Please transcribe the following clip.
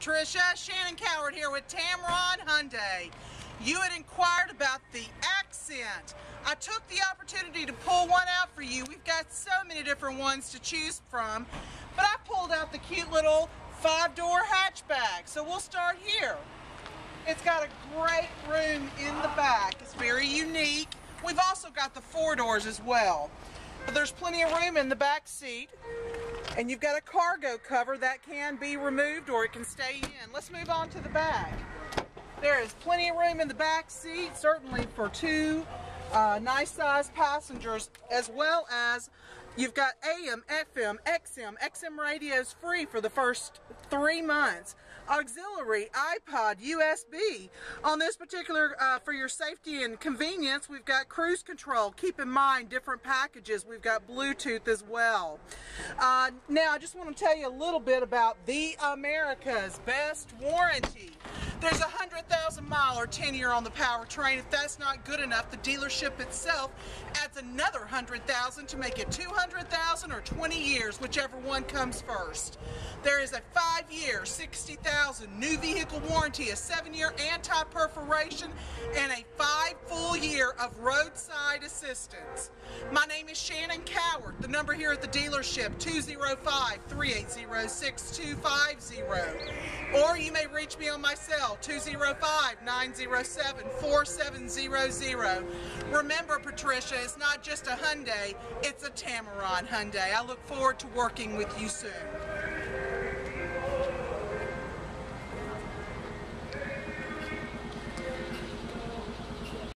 Patricia. Shannon Coward here with Tameron Hyundai. You had inquired about the Accent. I took the opportunity to pull one out for you. We've got so many different ones to choose from, but I pulled out the cute little 5-door hatchback. So we'll start here. It's got a great room in the back. It's very unique. We've also got the 4 doors as well. But there's plenty of room in the back seat. And you've got a cargo cover that can be removed or it can stay in. Let's move on to the back. There is plenty of room in the back seat, certainly for 2 nice sized passengers, as well as you've got AM, FM, XM radios free for the first 3 months. Auxiliary, iPod, USB. On this particular, for your safety and convenience, we've got cruise control. Keep in mind, different packages. We've got Bluetooth as well. Now, I just want to tell you a little bit about the America's Best Warranty. There's a 100,000-mile or 10-year on the powertrain. If that's not good enough, the dealership itself adds another 100,000 to make it 200,000 or 20 years, whichever one comes first. There is a 5-year, 60,000 new vehicle warranty, a 7-year anti-perforation, and a 5 full year of roadside assistance. My name is Shannon Coward. The number here at the dealership, 205-380-6250. Or you may reach me on my cell, 205-907-4700. Remember, Patricia, it's not just a Hyundai, it's a Tameron Hyundai. I look forward to working with you soon.